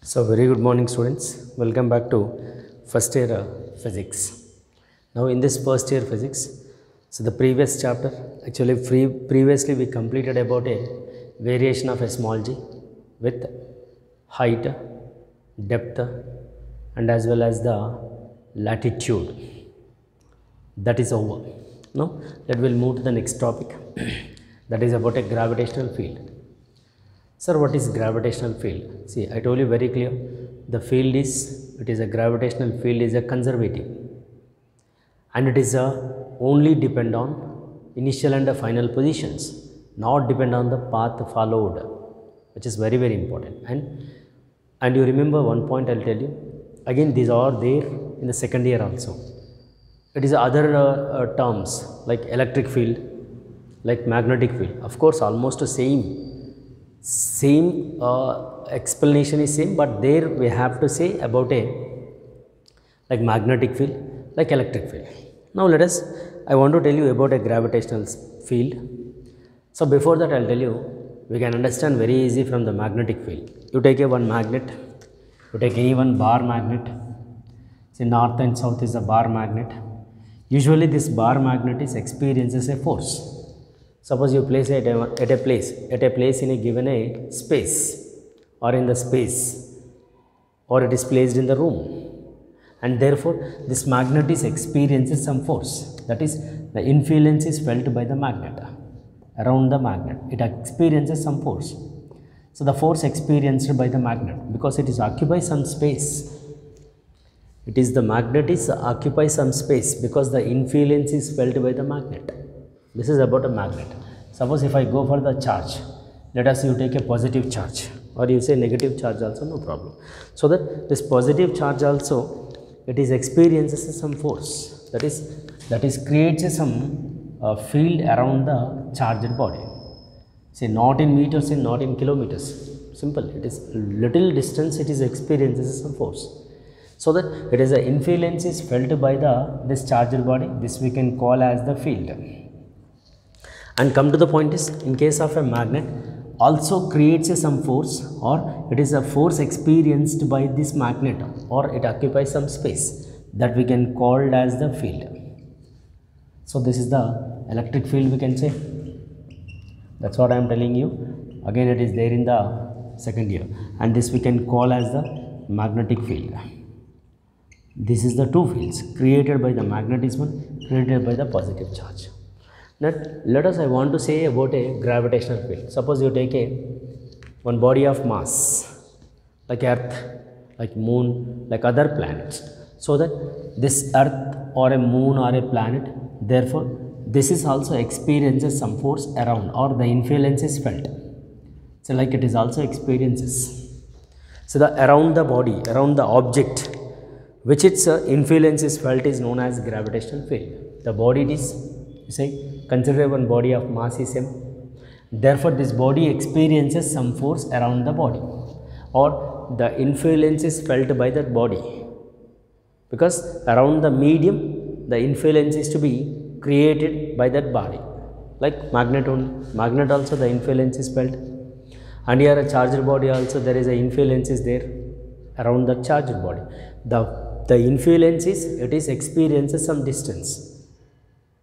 So very good morning students, welcome back to first year physics. Now in this first year physics, so the previous chapter actually previously we completed about a variation of a small g with height, depth and as well as the latitude. That is over. Now that will move to the next topic that is about a gravitational field. Sir, what is gravitational field? See, I told you very clear. The field is, it is a gravitational field is a conservative and it is only depend on initial and final positions, not depend on the path followed, which is very important. And you remember one point I'll tell you. Again, these are there in the second year also. It is other terms like electric field, like magnetic field. Of course, almost the same explanation is same, but there we have to say about a like magnetic field, like electric field. Now I want to tell you about a gravitational field. So before that I'll tell you, we can understand very easy from the magnetic field. You take one magnet, you take any one bar magnet, say north and south is a bar magnet. Usually this bar magnet experiences a force. Suppose you place it at a place in a given space or in the space, or it is placed in the room, and therefore this magnet experiences some force. That is, the influence is felt by the magnet around the magnet. It experiences some force. So the force experienced by the magnet, because it is occupies some space. It is the magnet occupies some space because the influence is felt by the magnet. This is about a magnet. Suppose if I go for the charge, let us you take a positive charge or you say negative charge also, no problem. So that this positive charge also, it is experiences some force. That is creates some field around the charged body. Say not in meters and not in kilometers. Simple. It is little distance. It is experiences some force. So that it is the influence is felt by this charged body. This we can call as the field. And come to the point is, in case of a magnet, also creates some force, or it is a force experienced by this magnet, or it occupies some space, that we can call as the field. So this is the electric field, we can say. That's what I am telling you. Again, it is there in the second year, and this we can call as the magnetic field. This is the two fields created by the magnetism, created by the positive charge. Now, I want to say about a gravitational field. Suppose you take one body of mass, like Earth, like Moon, like other planets. So that this Earth or a Moon or a planet, therefore, this is also experiences some force around, or the influence is felt. So like it is also experiences. So the around the body, around the object, which its influence is felt, is known as gravitational field. The body is, say, consider one body of mass is m. Therefore, this body experiences some force around the body, or the influence is felt by that body, because around the medium, the influence is to be created by that body. Like magnet also the influence is felt, and here a charged body also there is a influence is there around the charged body. The influence is experiences some distance.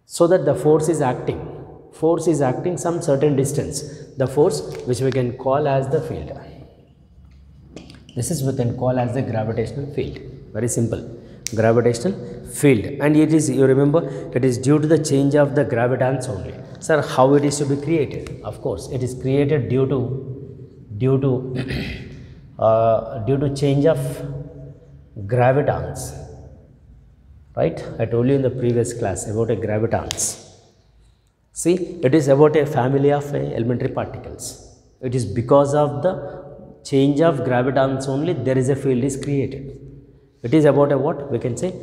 So that the force is acting some certain distance, the force which we can call as the field. This is we can call as the gravitational field. Very simple, gravitational field. And it is, you remember, it is due to the change of the gravitons only. Sir, how it is to be created? Of course, it is created due to change of gravitons. Right? I told you in the previous class about a gravitons. See, it is about a family of elementary particles. It is because of the change of gravitons only there is a field is created. It is about a what? We can say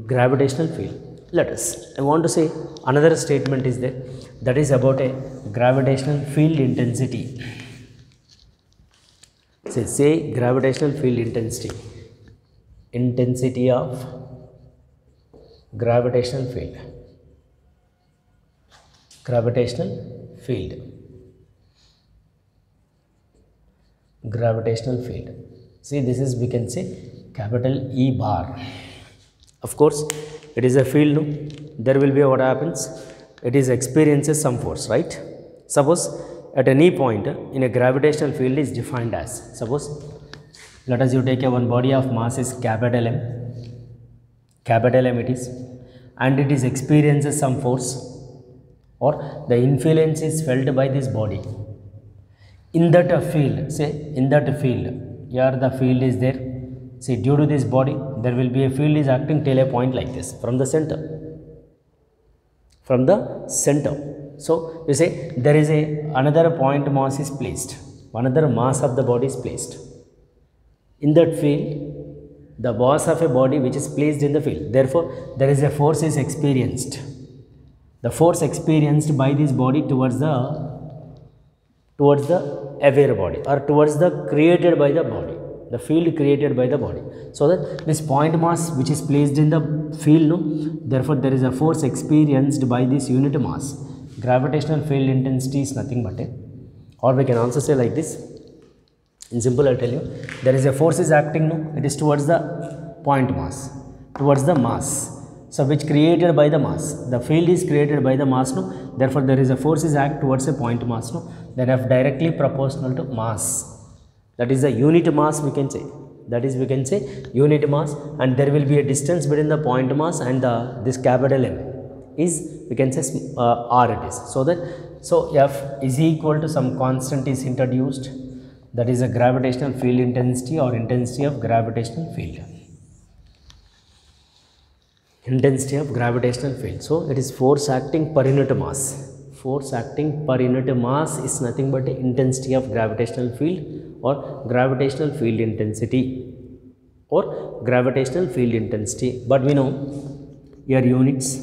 gravitational field. I want to say another statement is there, that is about a gravitational field intensity. Say gravitational field intensity. Intensity of gravitational field. Gravitational field. See, this is, we can say, capital E bar. Of course, it is a field, no? There will be what happens, it is experiences some force, right? Suppose at any point in a gravitational field is defined as, suppose let us you take a one body of mass is capital M it is, and it is experiences some force, or the influence is felt by this body in that field. Say in that field, here the field is there. See, due to this body, there will be a field is acting till a point like this from the center. From the center. So, you say there is another point mass is placed. Another mass of the body is placed. In that field, the mass of a body which is placed in the field. Therefore, there is a force is experienced. The force experienced by this body towards the aware body, or towards the created by the body. The field created by the body. So that this point mass which is placed in the field, no? Therefore there is a force experienced by this unit mass. Gravitational field intensity is nothing but or we can also say like this. In simple, I'll tell you, there is a force is acting, no? It is towards the point mass, towards the mass. So which created by the mass. The field is created by the mass, no? Therefore there is a force is act towards a point mass, no? That are directly proportional to mass. That is the unit mass, we can say. That is, we can say unit mass, and there will be a distance between the point mass and this capital M is, we can say, R it is. So F is equal to some constant is introduced, that is a gravitational field intensity or intensity of gravitational field. Intensity of gravitational field. So it is force acting per unit mass. Force acting per unit mass is nothing but the intensity of gravitational field, or gravitational field intensity, or gravitational field intensity. But we know your units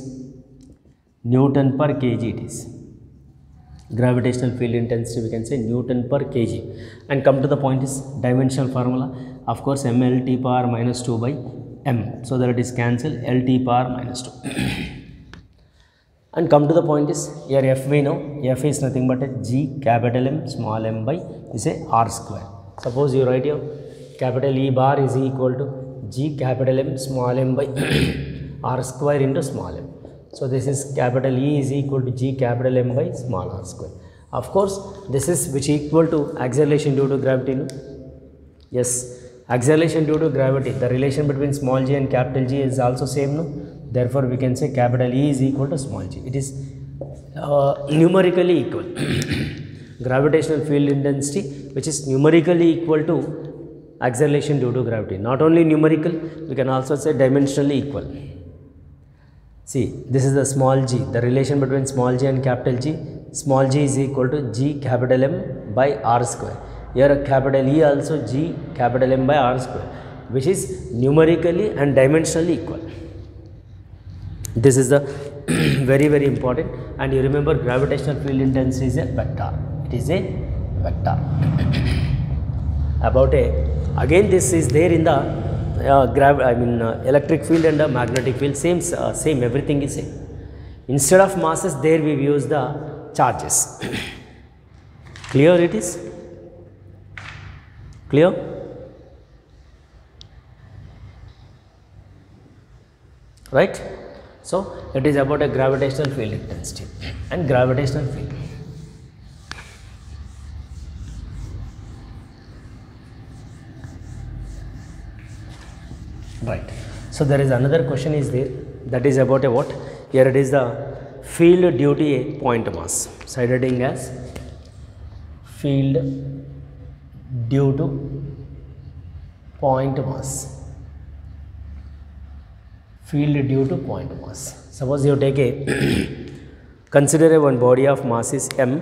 Newton per kg it is. Gravitational field intensity, we can say Newton per kg. And come to the point is dimensional formula. Of course, mLT power minus 2 by m. So that it is cancelled, LT power minus 2. And come to the point is, here F we know, F is nothing but a G capital M small m by, we say R square. Suppose you write here, capital E bar is equal to G capital M small m by R square into small m. So this is capital E is equal to G capital M by small r square. Of course, this is which equal to acceleration due to gravity, no? Yes, acceleration due to gravity, the relation between small g and capital G is also same, no? Therefore, we can say capital E is equal to small g. It is numerically equal. Gravitational field intensity, which is numerically equal to acceleration due to gravity. Not only numerical, we can also say dimensionally equal. See, this is the small g, the relation between small g and capital G. Small g is equal to G capital M by R square. Here capital E also G capital M by R square, which is numerically and dimensionally equal. This is the very important, and you remember gravitational field intensity is a vector. It is a vector. About again this is there in the electric field and the magnetic field, same everything is same. Instead of masses, there we use the charges. Clear it is? Clear? Right? So it is about a gravitational field intensity and gravitational field. Right. So there is another question is there, that is about a what? Here it is the field due to a point mass. So heading as field due to point mass. Field due to point mass. Suppose you take a consider a one body of mass is m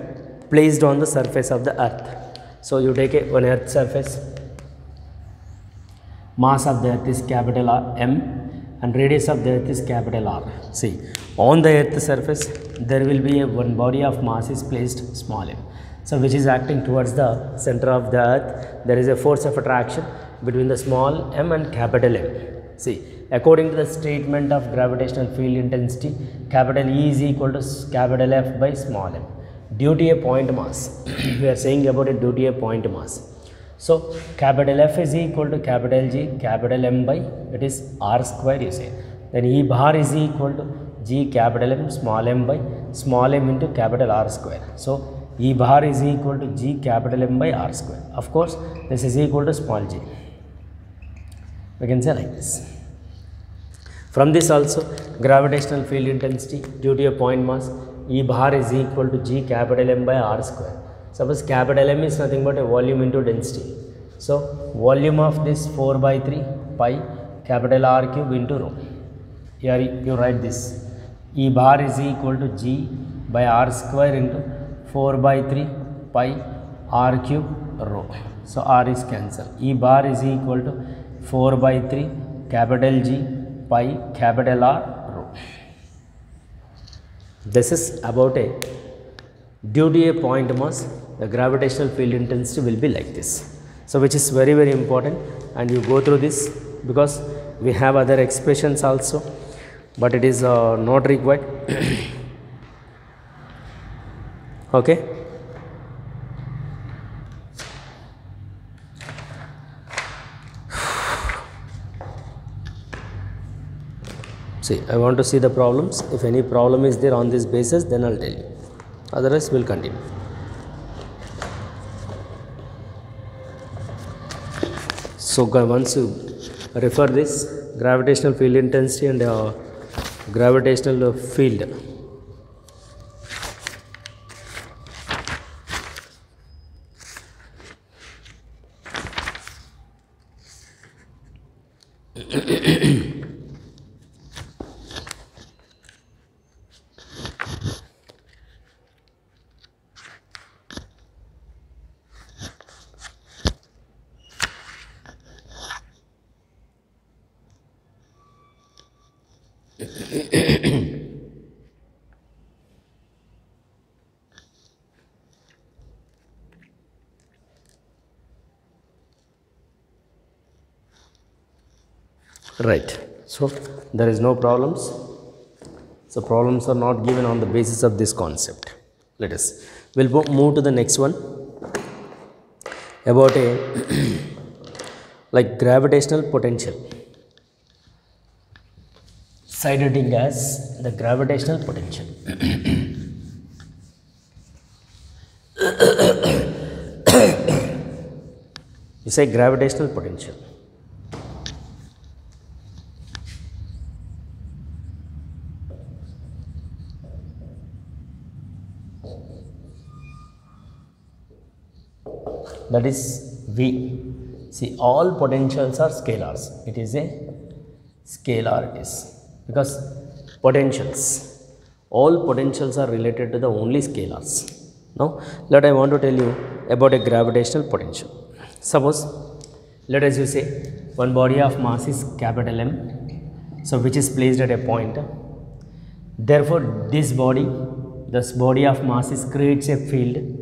placed on the surface of the earth. So you take a one earth surface, mass of the earth is capital R, m, and radius of the earth is capital R. See, on the earth surface there will be a one body of mass is placed small m. So which is acting towards the center of the earth. There is a force of attraction between the small m and capital M. See, according to the statement of gravitational field intensity, capital E is equal to capital F by small m. Due to a point mass, we are saying about it due to a point mass. So capital F is equal to capital G capital M by it is R square you say. Then E bar is equal to G capital M small m by small m into capital R square. So E bar is equal to G capital M by R square. Of course, this is equal to small g. We can say like this. From this also, gravitational field intensity due to a point mass E bar is equal to G capital M by R square. Suppose capital M is nothing but a volume into density. So volume of this 4 by 3 pi capital R cube into rho. Here you write this. E bar is equal to G by R square into 4 by 3 pi R cube rho. So R is cancelled. E bar is equal to 4 by 3 capital G pi capital R rho. This is about a due to a point mass, the gravitational field intensity will be like this. So which is very very important, and you go through this because we have other expressions also, but it is not required. Okay. See, I want to see the problems. If any problem is there on this basis, then I'll tell you. Otherwise, we'll continue. So once you refer this gravitational field intensity and gravitational field, right. So there is no problems. So problems are not given on the basis of this concept. Let us, we'll move to the next one about a like gravitational potential, cited as the gravitational potential. You say gravitational potential. That is V. See, all potentials are scalars. It is a scalar, it is, because potentials, all potentials are related to the only scalars. Now, I want to tell you about a gravitational potential. Suppose, let us you say one body of mass is capital M, so which is placed at a point. Therefore, this body of mass creates a field.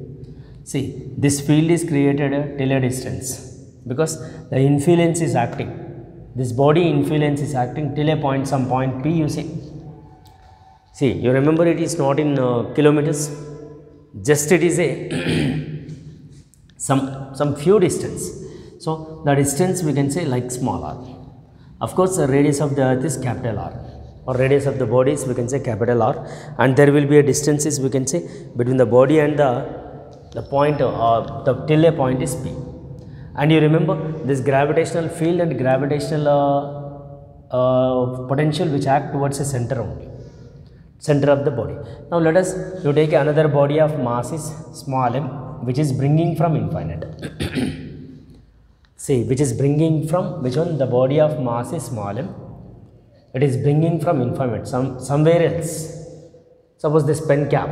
See, this field is created till a distance because the influence is acting. This body influence is acting till a point, some point P you see. See, you remember it is not in kilometers, just it is a some few distance. So the distance we can say like small r. Of course, the radius of the earth is capital R, or radius of the body is we can say capital R, and there will be a distances we can say between the body and the point till a point is P. And you remember this gravitational field and gravitational potential which act towards a center only, center of the body. Now let us, you take another body of mass is small m, which is bringing from infinite. See, which is bringing from, which one? The body of mass is small m, it is bringing from infinite, somewhere else. Suppose this pen cap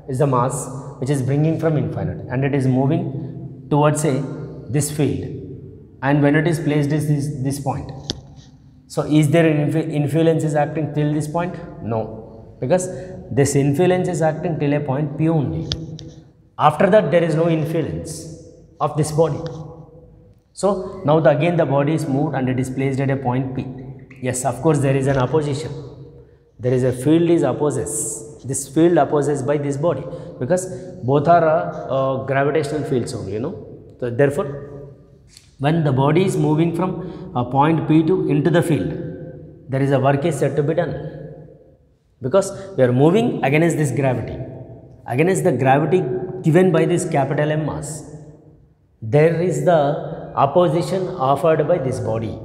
is the mass which is bringing from infinite, and it is moving towards this field, and when it is placed is this point. So is there an influence is acting till this point? No, because this influence is acting till a point P only. After that there is no influence of this body. So now again the body is moved and it is placed at a point P. Yes, of course there is an opposition. There is a field is opposes. This field opposes by this body, because both are gravitational fields only, you know. So therefore When the body is moving from a point P to into the field, there is a work is said to be done, because we are moving against this gravity, against the gravity given by this capital M mass. There is the opposition offered by this body,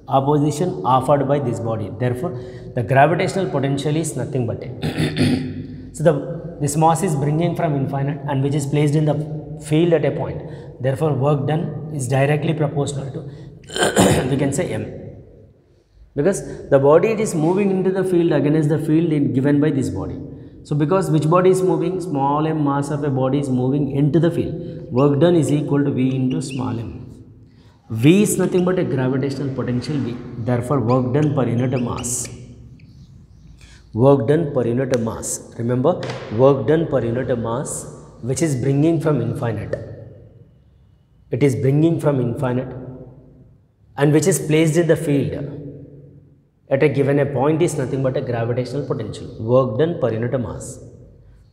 opposition offered by this body. Therefore, the gravitational potential is nothing but so this mass is bringing from infinite and which is placed in the field at a point. Therefore, work done is directly proportional to we can say M, because the body it is moving into the field against the field given by this body. So, because which body is moving, small m mass of a body is moving into the field, work done is equal to V into small m. V is nothing but a gravitational potential V. Therefore, work done per unit mass. Work done per unit mass. Remember, work done per unit mass which is bringing from infinite. It is bringing from infinite and which is placed in the field at a given a point is nothing but a gravitational potential. Work done per unit mass.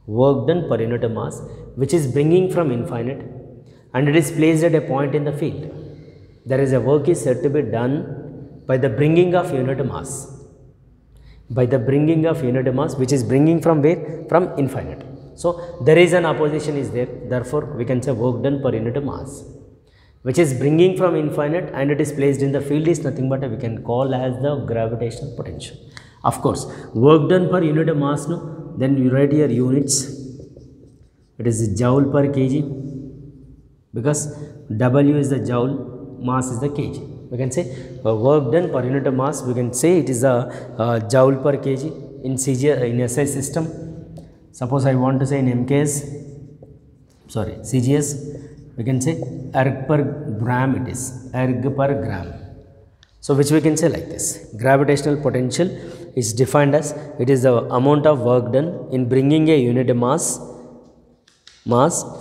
Work done per unit mass which is bringing from infinite and it is placed at a point in the field. There is a work is said to be done by the bringing of unit mass. By the bringing of unit mass which is bringing from where? From infinite. So, there is an opposition is there. Therefore, we can say work done per unit mass which is bringing from infinite and it is placed in the field is nothing but we can call as the gravitational potential. Of course, work done per unit mass, no? Then you write your units. It is joule per kg, because W is the joule, mass is the kg. We can say work done per unit mass, we can say it is a joule per kg in CGS, in SI system. Suppose I want to say in MKS, sorry, CGS, we can say erg per gram, it is erg per gram. So, which we can say like this: gravitational potential is defined as it is the amount of work done in bringing a unit mass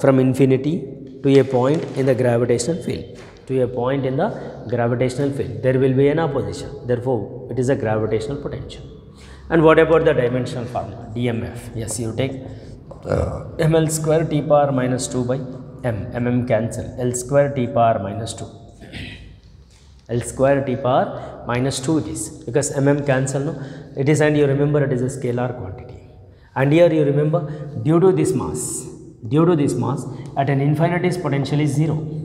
from infinity to a point in the gravitational field. To a point in the gravitational field, there will be an opposition. Therefore, it is a gravitational potential. And what about the dimensional formula? DMF. Yes, you take ml square t power minus 2 by m cancel, L square t power minus 2. L square t power minus 2 it is, because cancel, no? It is, and you remember it is a scalar quantity. And here you remember, due to this mass, at an infinite potential is 0.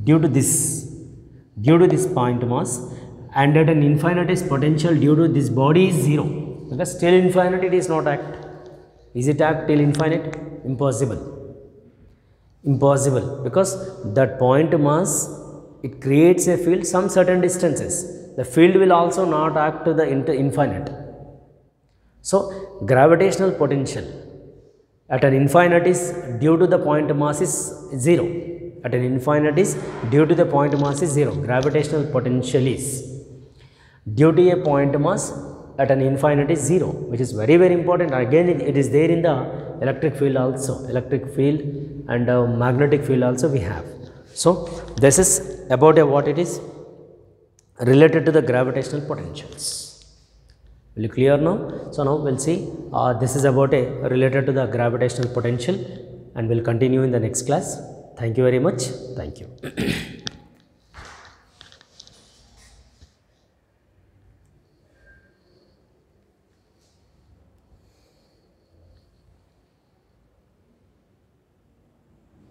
Due to this point mass, and at an infinite potential due to this body is 0, because till infinite it is not act. Is it act till infinite? Impossible. Impossible, because that point mass, it creates a field some certain distances. The field will also not act to the infinite. So, gravitational potential at an infinite is due to the point mass is 0. At an infinite is due to the point mass is 0. Gravitational potential is due to a point mass at an infinite is 0, which is very, very important. Again, it is there in the electric field also, electric field and magnetic field also we have. So, this is about what it is related to the gravitational potentials. Will you clear now? So, now we will see this is about related to the gravitational potential, and we will continue in the next class. Thank you very much. Thank you.